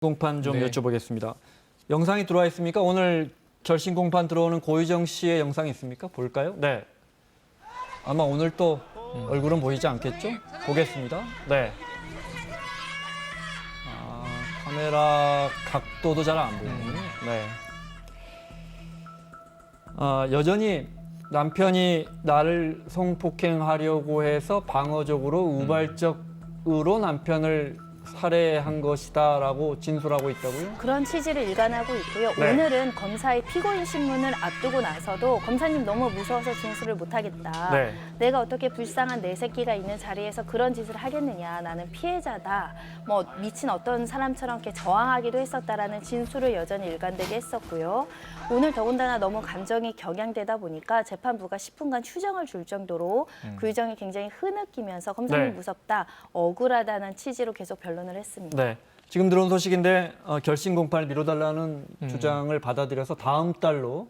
공판 좀 네. 여쭤보겠습니다. 영상이 들어와 있습니까? 오늘 결심 공판 들어오는 고유정 씨의 영상이 있습니까? 볼까요? 네. 아마 오늘 또 얼굴은 보이지 않겠죠? 보겠습니다. 네. 카메라 각도도 잘 안 보이군요. 네. 여전히 남편이 나를 성폭행하려고 해서 방어적으로 우발적으로 남편을 살해한 것이다라고 진술하고 있다고요? 그런 취지를 일관하고 있고요. 네. 오늘은 검사의 피고인 신문을 앞두고 나서도 검사님 너무 무서워서 진술을 못하겠다. 네. 내가 어떻게 불쌍한 내 새끼가 있는 자리에서 그런 짓을 하겠느냐. 나는 피해자다. 뭐 미친 어떤 사람처럼 이렇게 저항하기도 했었다라는 진술을 여전히 일관되게 했었고요. 오늘 더군다나 너무 감정이 격양되다 보니까 재판부가 10분간 휴정을 줄 정도로 그 규정이 굉장히 흐느끼면서 검사님 네. 무섭다, 억울하다는 취지로 계속 변론을 했습니다. 네. 지금 들어온 소식인데 결심 공판을 미뤄달라는 주장을 받아들여서 다음 달로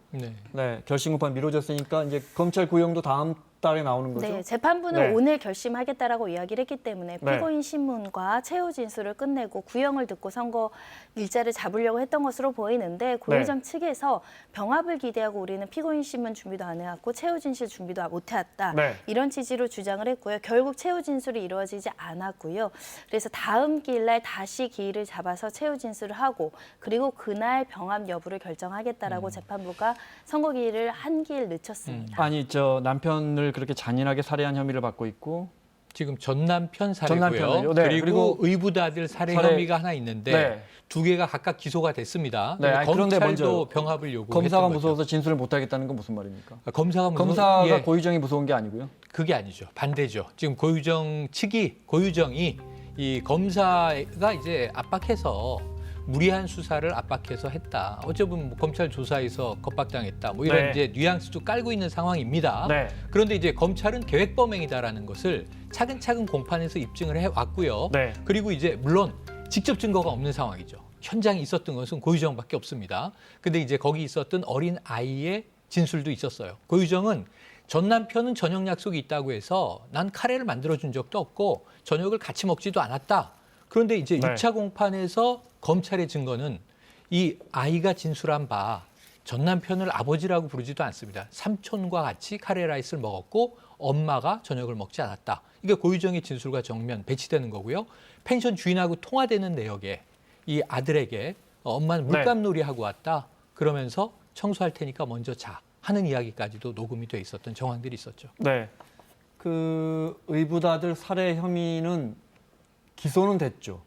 네, 결심 공판 미뤄졌으니까 이제 검찰 구형도 다음 달에 나오는 거죠? 네, 재판부는 네. 오늘 결심하겠다라고 이야기를 했기 때문에 네. 피고인 신문과 최후 진술을 끝내고 구형을 듣고 선고 일자를 잡으려고 했던 것으로 보이는데 고유정 측에서 병합을 기대하고 우리는 피고인 신문 준비도 안 해왔고 최후 진술 준비도 못 해왔다. 네. 이런 취지로 주장을 했고요. 결국 최후 진술이 이루어지지 않았고요. 그래서 다음 기일날 다시 기일을 잡아서 최후 진술을 하고 그리고 그날 병합 여부를 결정하겠다라고 재판부가 선고 기일을 한 기일 늦췄습니다. 아니 저 남편을 그렇게 잔인하게 살해한 혐의를 받고 있고 지금 전 남편 전남편을요? 살해고요. 네. 그리고 의붓 아들 살해 혐의가 하나 있는데 네. 두 개가 각각 기소가 됐습니다. 네, 아니, 그런데 검찰도 먼저 병합을 요구했던 검사가 거죠. 무서워서 진술을 못하겠다는 건 무슨 말입니까? 검사가 검사가 고유정이 무서운 게 아니고요. 그게 아니죠. 반대죠. 지금 고유정이 이 검사가 이제 압박해서 무리한 수사를 압박해서 했다. 어쩌면 뭐 검찰 조사에서 겁박당했다. 뭐 이런 네. 이제 뉘앙스도 깔고 있는 상황입니다. 네. 그런데 이제 검찰은 계획 범행이다라는 것을 차근차근 공판에서 입증을 해 왔고요. 네. 그리고 이제 물론 직접 증거가 없는 상황이죠. 현장에 있었던 것은 고유정밖에 없습니다. 근데 이제 거기 있었던 어린 아이의 진술도 있었어요. 고유정은 전 남편은 저녁 약속이 있다고 해서 난 카레를 만들어준 적도 없고 저녁을 같이 먹지도 않았다. 그런데 이제 네. 6차 공판에서 검찰의 증거는 이 아이가 진술한 바 전 남편을 아버지라고 부르지도 않습니다. 삼촌과 같이 카레라이스를 먹었고 엄마가 저녁을 먹지 않았다. 이게 고유정의 진술과 정면 배치되는 거고요. 펜션 주인하고 통화되는 내역에 이 아들에게 엄마는 물감놀이 하고 왔다. 그러면서 청소할 테니까 먼저 자 하는 이야기까지도 녹음이 돼 있었던 정황들이 있었죠. 네. 그 의붓 아들 살해 혐의는 기소는 됐죠.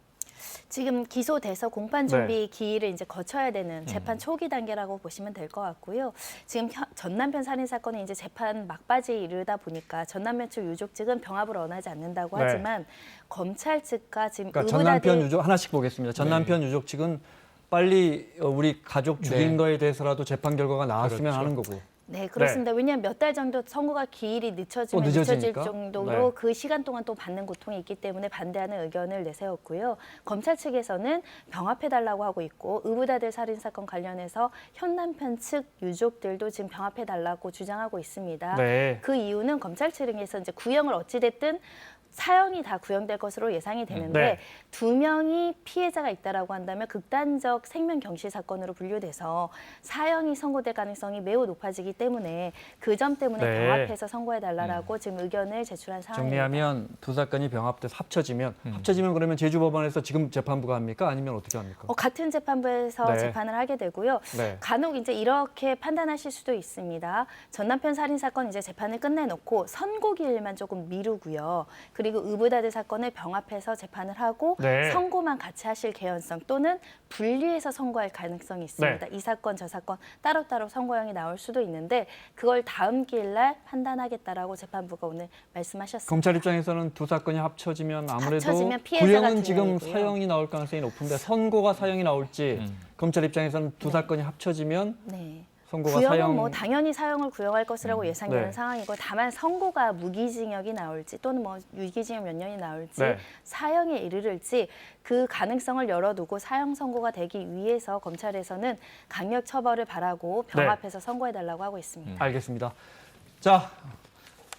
지금 기소돼서 공판 준비 기일을 이제 거쳐야 되는 재판 초기 단계라고 보시면 될 것 같고요. 지금 전 남편 살인 사건이 이제 재판 막바지에 이르다 보니까 전 남편 측 유족 측은 병합을 원하지 않는다고 네. 하지만 검찰 측과 지금 그러니까 전 남편 의붓아들 유족 하나씩 보겠습니다. 전 남편 유족 측은 빨리 우리 가족 죽인 네. 거에 대해서라도 재판 결과가 나왔으면 그렇죠. 하는 거고. 네, 그렇습니다. 왜냐하면 몇 달 정도 선고가 기일이 늦춰지면 늦춰질 늦어지니까? 정도로 네. 그 시간 동안 또 받는 고통이 있기 때문에 반대하는 의견을 내세웠고요. 검찰 측에서는 병합해달라고 하고 있고 의붓아들 살인 사건 관련해서 현 남편 측 유족들도 지금 병합해달라고 주장하고 있습니다. 네. 그 이유는 검찰 측에서 이제 구형을 어찌됐든 사형이 다 구형될 것으로 예상이 되는데 네. 두 명이 피해자가 있다라고 한다면 극단적 생명 경시 사건으로 분류돼서 사형이 선고될 가능성이 매우 높아지기 때문에 그 점 때문에 네. 병합해서 선고해달라고 지금 의견을 제출한 상황입니다. 정리하면 두 사건이 병합돼서 합쳐지면 그러면 제주법원에서 지금 재판부가 합니까? 아니면 어떻게 합니까? 같은 재판부에서 네. 재판을 하게 되고요. 네. 간혹 이제 이렇게 판단하실 수도 있습니다. 전 남편 살인 사건 이제 재판을 끝내놓고 선고기일만 조금 미루고요. 그리고 의붓아들 사건을 병합해서 재판을 하고 네. 선고만 같이 하실 개연성 또는 분리해서 선고할 가능성이 있습니다. 네. 이 사건 저 사건 따로따로 선고형이 나올 수도 있는데 그걸 다음 기일날 판단하겠다라고 재판부가 오늘 말씀하셨습니다. 검찰 입장에서는 두 사건이 합쳐지면 아무래도 합쳐지면 피해자가 구형은 두 지금 명이고요. 사형이 나올 가능성이 높은데 선고가 사형이 나올지 검찰 입장에서는 두 사건이 합쳐지면 네. 선고가 구형은 사형 뭐 당연히 사형을 구형할 것이라고 예상되는 네. 상황이고 다만 선고가 무기징역이 나올지 또는 뭐 유기징역 몇 년이 나올지 네. 사형에 이르를지 그 가능성을 열어두고 사형 선고가 되기 위해서 검찰에서는 강력 처벌을 바라고 병합해서 선고해달라고 하고 있습니다. 알겠습니다. 자,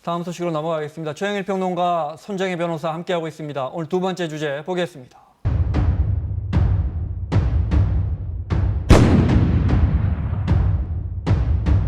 다음 소식으로 넘어가겠습니다. 최영일 평론가, 손정혜 변호사 함께하고 있습니다. 오늘 두 번째 주제 보겠습니다.